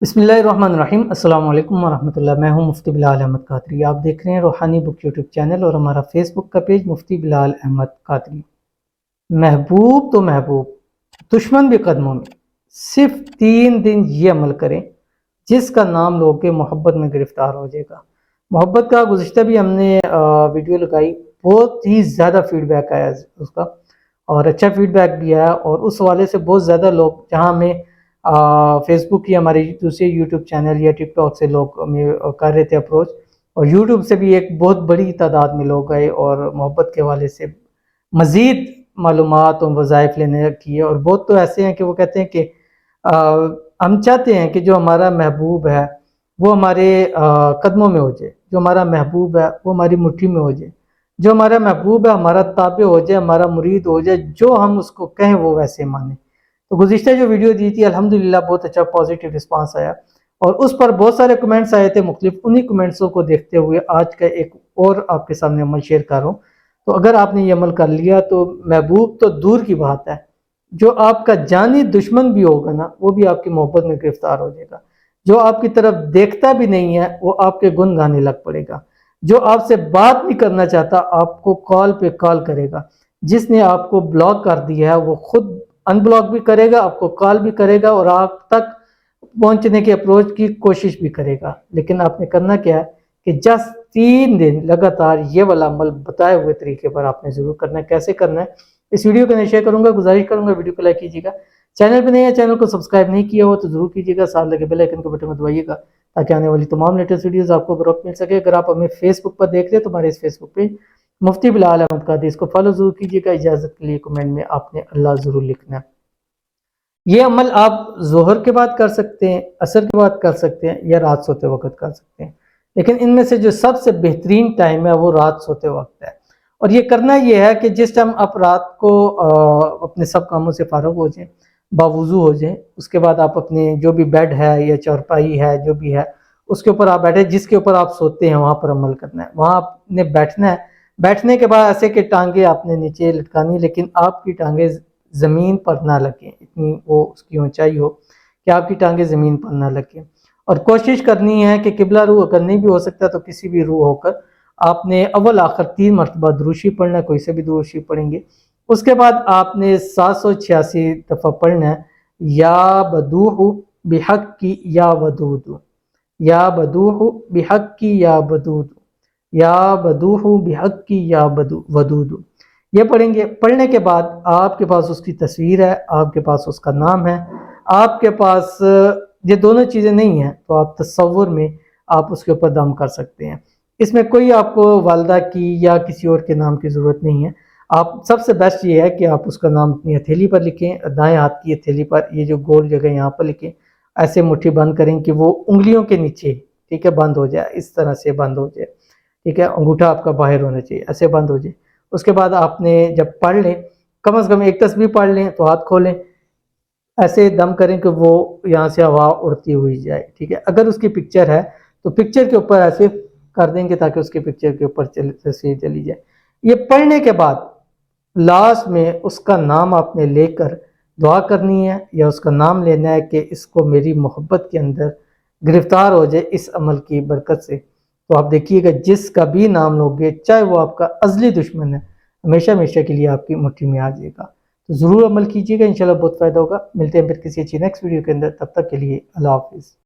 بسم اللہ الرحمن الرحیم۔ السلام علیکم ورحمۃ اللہ۔ میں ہوں مفتی بلال احمد قادری۔ آپ دیکھ رہے ہیں روحانی بک یوٹیوب چینل اور ہمارا فیس بک کا پیج مفتی بلال احمد قادری۔ محبوب تو محبوب، دشمن بھی قدموں میں، صرف 3 دن یہ عمل کریں جس کا نام لو کہ محبت میں گرفتار ہو جائے گا۔ محبت کا گزشتہ بھی ہم نے ویڈیو لگائی، بہت ہی زیادہ فیڈ بیک آیا اس کا، اور اچھا فیڈ بیک بھی آیا، اور اس حوالے سے بہت زیادہ لوگ، جہاں ہمیں فیس بک یا ہمارے دوسرے یوٹیوب چینل یا ٹک ٹاک سے لوگ ہمیں کر رہے تھے اپروچ، اور یوٹیوب سے بھی ایک بہت بڑی تعداد میں لوگ آئے اور محبت کے حوالے سے مزید معلومات اور وظائف لینے کی ہے۔ اور بہت تو ایسے ہیں کہ وہ کہتے ہیں کہ ہم چاہتے ہیں کہ جو ہمارا محبوب ہے وہ ہمارے قدموں میں ہو جائے، جو ہمارا محبوب ہے وہ ہماری مٹھی میں ہو جائے، جو ہمارا محبوب ہے ہمارا تابع ہو جائے، ہمارا مرید ہو جائے، جو ہم اس کو کہیں وہ ویسے مانیں۔ تو گزشتہ جو ویڈیو دی تھی الحمدللہ بہت اچھا پازیٹیو رسپانس آیا، اور اس پر بہت سارے کمنٹس آئے تھے مختلف۔ انہی کمنٹسوں کو دیکھتے ہوئے آج کا ایک اور آپ کے سامنے عمل شیئر کر رہا ہوں۔ تو اگر آپ نے یہ عمل کر لیا تو محبوب تو دور کی بات ہے، جو آپ کا جانی دشمن بھی ہوگا نا وہ بھی آپ کی محبت میں گرفتار ہو جائے گا۔ جو آپ کی طرف دیکھتا بھی نہیں ہے وہ آپ کے گن گانے لگ پڑے گا۔ جو آپ سے بات نہیں کرنا چاہتا آپ کو کال پہ کال کرے گا۔ جس نے آپ کو بلاک کر دیا ہے وہ خود ان بلاک بھی کرے گا، آپ کو کال بھی کرے گا، اور آپ تک پہنچنے کے اپروچ کی کوشش بھی کرے گا۔ لیکن آپ نے کرنا کیا ہے کہ جسٹ 3 دن لگاتار یہ والا عمل بتائے ہوئے طریقے پر آپ نے ضرور کرنا ہے۔ کیسے کرنا ہے اس ویڈیو کو میں شیئر کروں گا، گزارش کروں گا ویڈیو کو لائک کیجیے گا، چینل پہ نہیں ہے چینل کو سبسکرائب نہیں کیا ہو تو ضرور کیجیے گا، ساتھ لگے بیل آئیکن کو بٹن کو دبائیے گا تاکہ آنے والی تمام لیٹسٹ ویڈیوز آپ کو بروقت مل سکے۔ اگر آپ ہمیں فیس بک پر دیکھ رہے ہیں تو ہمارے اس فیس بک پہ مفتی بلال احمد قادری، اس کو فالو ضرور کیجیے گا۔ اجازت کے لیے کمنٹ میں آپ نے اللہ ضرور لکھنا ہے۔ یہ عمل آپ ظہر کے بعد کر سکتے ہیں، عصر کے بعد کر سکتے ہیں، یا رات سوتے وقت کر سکتے ہیں، لیکن ان میں سے جو سب سے بہترین ٹائم ہے وہ رات سوتے وقت ہے۔ اور یہ کرنا یہ ہے کہ جس ٹائم آپ رات کو اپنے سب کاموں سے فارغ ہو جائیں، باوضو ہو جائیں، اس کے بعد آپ اپنے جو بھی بیڈ ہے یا چارپائی ہے جو بھی ہے اس کے اوپر آپ بیٹھے، جس کے اوپر آپ سوتے ہیں وہاں پر عمل کرنا ہے۔ وہاں آپ نے بیٹھنا ہے، بیٹھنے کے بعد ایسے کہ ٹانگیں آپ نے نیچے لٹکانی، لیکن آپ کی ٹانگیں زمین پر نہ لگیں، اتنی وہ اس کی اونچائی ہو کہ آپ کی ٹانگیں زمین پر نہ لگیں۔ اور کوشش کرنی ہے کہ قبلہ رو اگر نہیں بھی ہو سکتا تو کسی بھی رو ہو کر آپ نے اول آخر 3 مرتبہ دروشی پڑھنا ہے، کوئی سے بھی دروشی پڑھیں گے۔ اس کے بعد آپ نے 786 دفعہ پڑھنا ہے یا بدوح بحق کی یا ودود، یا بدوح بحق کی یا ودود، یا بدوح بحق کی یا ودود، یہ پڑھیں گے۔ پڑھنے کے بعد آپ کے پاس اس کی تصویر ہے، آپ کے پاس اس کا نام ہے، آپ کے پاس یہ دونوں چیزیں نہیں ہیں تو آپ تصور میں آپ اس کے اوپر دم کر سکتے ہیں۔ اس میں کوئی آپ کو والدہ کی یا کسی اور کے نام کی ضرورت نہیں ہے۔ آپ سب سے بیسٹ یہ ہے کہ آپ اس کا نام اپنی ہتھیلی پر لکھیں، دائیں ہاتھ کی ہتھیلی پر، یہ جو گول جگہ یہاں پر لکھیں، ایسے مٹھی بند کریں کہ وہ انگلیوں کے نیچے، ٹھیک ہے، بند ہو جائے، اس طرح سے بند ہو جائے، ٹھیک ہے، انگوٹھا آپ کا باہر ہونا چاہیے، ایسے بند ہو جائے۔ اس کے بعد آپ نے جب پڑھ لیں، کم از کم ایک تسبیح پڑھ لیں تو ہاتھ کھولیں، ایسے دم کریں کہ وہ یہاں سے ہوا اڑتی ہوئی جائے، ٹھیک ہے۔ اگر اس کی پکچر ہے تو پکچر کے اوپر ایسے کر دیں گے تاکہ اس کے پکچر کے اوپر تصویر چلی جائے۔ یہ پڑھنے کے بعد لاسٹ میں اس کا نام آپ نے لے کر دعا کرنی ہے، یا اس کا نام لینا ہے کہ اس کو میری محبت کے اندر گرفتار ہو جائے اس عمل کی برکت سے۔ تو آپ دیکھیے گا جس کا بھی نام لوگے، چاہے وہ آپ کا ازلی دشمن ہے، ہمیشہ ہمیشہ کے لیے آپ کی مٹھی میں آ جائے گا۔ تو ضرور عمل کیجیے گا، انشاءاللہ بہت فائدہ ہوگا۔ ملتے ہیں پھر کسی اچھی نیکسٹ ویڈیو کے اندر، تب تک کے لیے اللہ حافظ۔